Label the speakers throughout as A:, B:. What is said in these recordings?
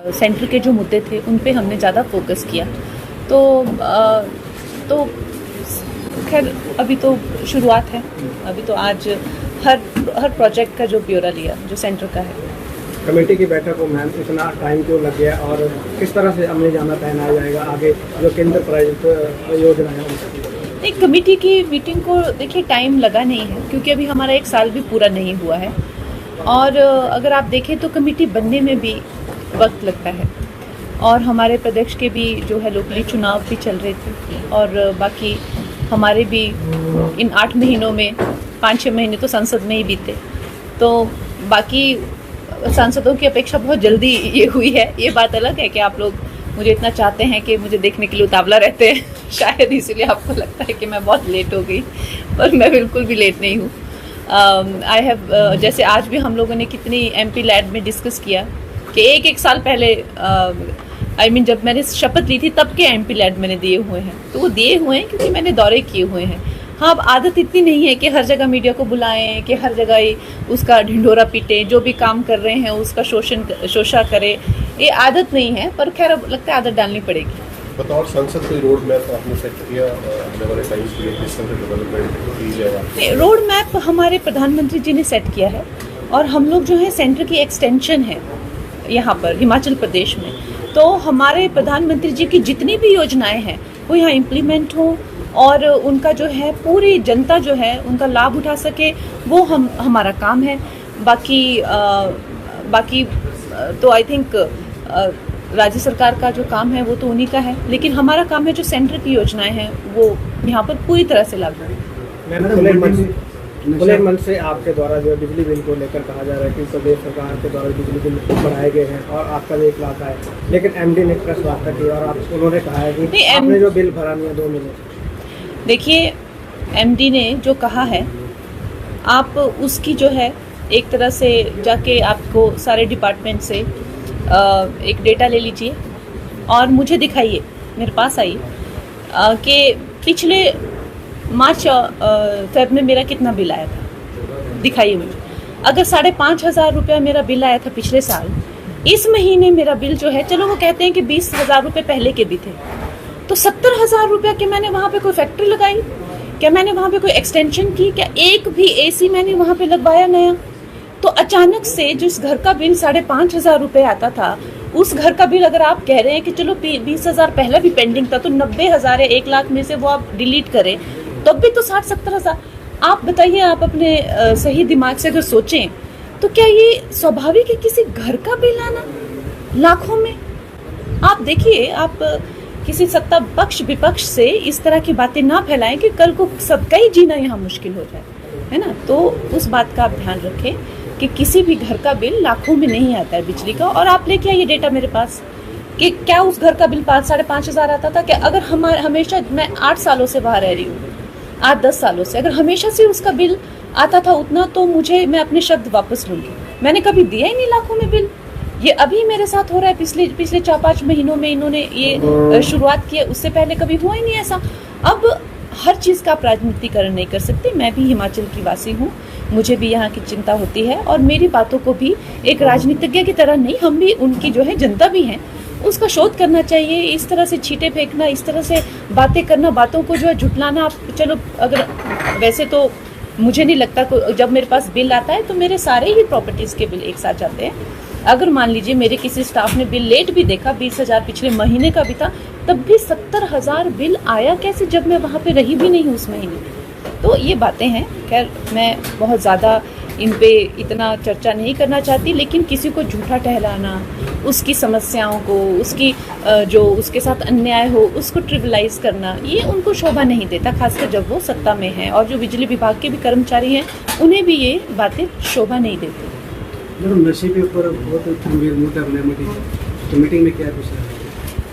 A: Centre के जो मुद्दे थे उन पे हमने ज़्यादा फोकस किया। तो खैर अभी तो शुरुआत है, अभी तो आज हर प्रोजेक्ट का जो ब्यौरा लिया जो सेंटर का है।
B: कमेटी की बैठक को मैम इतना टाइम क्यों लग गया और किस तरह से अमली जामा पहनाया जाएगा आगे जो केंद्र प्रायोजित योजना है?
A: एक कमेटी की मीटिंग को देखिए टाइम लगा नहीं है क्योंकि अभी हमारा 1 साल भी पूरा नहीं हुआ है और अगर आप देखें तो कमेटी बनने में भी वक्त लगता है और हमारे प्रदेश के भी जो है लोकली चुनाव भी चल रहे थे और बाकी हमारे भी इन 8 महीनों में 5-6 महीने तो संसद में ही बीते, तो बाकी सांसदों की अपेक्षा बहुत जल्दी ये हुई है। ये बात अलग है कि आप लोग मुझे इतना चाहते हैं कि मुझे देखने के लिए उतावला रहते हैं, शायद इसीलिए आपको लगता है कि मैं बहुत लेट हो गई, पर मैं बिल्कुल भी लेट नहीं हूँ। जैसे आज भी हम लोगों ने कितनी MP लैड में डिस्कस किया कि एक साल पहले जब मैंने शपथ ली थी तब के MP लैड मैंने दिए हुए हैं, तो वो दिए हुए हैं क्योंकि मैंने दौरे किए हुए हैं। हाँ, अब आदत इतनी नहीं है कि हर जगह मीडिया को बुलाएं, कि हर जगह ही उसका ढिंढोरा पीटें, जो भी काम कर रहे हैं उसका शोषा करें, ये आदत नहीं है, पर खैर अब लगता है आदत डालनी पड़ेगी।
C: बतौर संसद कोई रोड मैप आपने सेट किया किस तरह डेवलपमेंट की जाएगा?
A: रोड मैप हमारे प्रधानमंत्री जी ने सेट किया है और हम लोग जो है सेंटर की एक्सटेंशन है यहाँ पर हिमाचल प्रदेश में, तो हमारे प्रधानमंत्री जी की जितनी भी योजनाएं हैं वो यहाँ इम्प्लीमेंट हो और उनका जो है पूरी जनता जो है उनका लाभ उठा सके, वो हमारा काम है। बाकी तो आई थिंक राज्य सरकार का जो काम है वो तो उन्हीं का है, लेकिन हमारा काम है जो सेंटर की योजनाएं हैं वो यहाँ पर पूरी तरह से लागू है।
B: खुले मन से आपके द्वारा जो बिजली बिल को लेकर कहा जा रहा है कि प्रदेश सरकार के द्वारा बिजली बिल बढ़ाए गए हैं और आपका भी 1 लाख है, लेकिन MD ने प्रेस वार्ता की और उन्होंने कहा है कि आपने जो बिल भरा नहीं है 2 महीने।
A: देखिए, MD ने जो कहा है आप उसकी जो है एक तरह से जाके आपको सारे डिपार्टमेंट से एक डेटा ले लीजिए और मुझे दिखाइए, मेरे पास आइए कि पिछले मार्च फेब में मेरा कितना बिल आया था, दिखाइए मुझे। अगर 5,500 रुपया मेरा बिल आया था पिछले साल, इस महीने मेरा बिल जो है, चलो वो कहते हैं कि 20,000 रुपये पहले के भी थे, तो 70,000 रुपया के मैंने वहाँ पे कोई फैक्ट्री लगाई क्या, मैंने वहाँ पे कोई एक्सटेंशन की क्या, एक भी AC मैंने वहाँ पे लगवाया नया? तो अचानक से जिस घर का बिल 5,500 रुपये आता था, उस घर का बिल अगर आप कह रहे हैं कि चलो 20,000 पहले भी पेंडिंग था, तो 90,000 है 1 लाख में से वो आप डिलीट करें, तब भी तो 60-70,000। आप बताइए, आप अपने सही दिमाग से अगर सोचें तो क्या ये स्वाभाविक है किसी घर का बिल आना लाखों में? आप देखिए, आप किसी सत्ता पक्ष विपक्ष से इस तरह की बातें ना फैलाएं कि कल को सबका ही जीना यहाँ मुश्किल हो जाए, है ना। तो उस बात का आप ध्यान रखें कि किसी भी घर का बिल लाखों में नहीं आता है बिजली का। और आप लेके आइए डेटा मेरे पास कि क्या उस घर का बिल 5,000-5,500 आता था क्या? अगर हमेशा मैं 8 सालों से वहाँ रह रही हूँ, 8-10 सालों से, अगर हमेशा से उसका बिल आता था उतना, तो मैं अपने शब्द वापस लूँगी। मैंने कभी दिया ही नहीं लाखों में बिल। ये अभी मेरे साथ हो रहा है, पिछले 4-5 महीनों में इन्होंने ये शुरुआत की है, उससे पहले कभी हुआ ही नहीं ऐसा। अब हर चीज़ का आप राजनीतिकरण नहीं कर सकते। मैं भी हिमाचल की वासी हूँ, मुझे भी यहाँ की चिंता होती है और मेरी बातों को भी एक राजनीतिज्ञ की तरह नहीं, हम भी उनकी जो है जनता भी हैं, उसका शोध करना चाहिए। इस तरह से छींटे फेंकना, इस तरह से बातें करना, बातों को जो है झुटलाना, चलो अगर वैसे तो मुझे नहीं लगता जब मेरे पास बिल आता है तो मेरे सारे ही प्रॉपर्टीज़ के बिल एक साथ जाते हैं। अगर मान लीजिए मेरे किसी स्टाफ ने बिल लेट भी देखा, 20,000 पिछले महीने का भी था, तब भी 70,000 बिल आया कैसे जब मैं वहाँ पे रही भी नहीं उस महीने। तो ये बातें हैं। खैर, मैं बहुत ज़्यादा इन पे इतना चर्चा नहीं करना चाहती, लेकिन किसी को झूठा ठहराना, उसकी समस्याओं को, जो उसके साथ अन्याय हो उसको ट्रिविलाइज करना, ये उनको शोभा नहीं देता, खासकर जब वो सत्ता में हैं। और जो बिजली विभाग के भी कर्मचारी हैं, उन्हें भी ये बातें शोभा नहीं देती।
B: नशे के ऊपर बहुत गंभीर मुद्दा बना, तो मीटिंग में क्या कुछ है?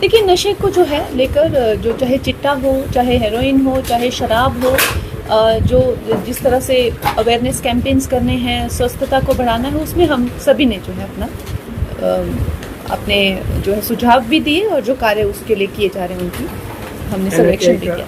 A: देखिए, नशे को जो है लेकर, जो चाहे चिट्टा हो, चाहे हेरोइन हो, चाहे शराब हो, जो जिस तरह से अवेयरनेस कैंपेन्स करने हैं, स्वस्थता को बढ़ाना है, उसमें हम सभी ने जो है अपने जो है सुझाव भी दिए और जो कार्य उसके लिए किए जा रहे हैं उनकी हमने सर्वेक्षण भी किया।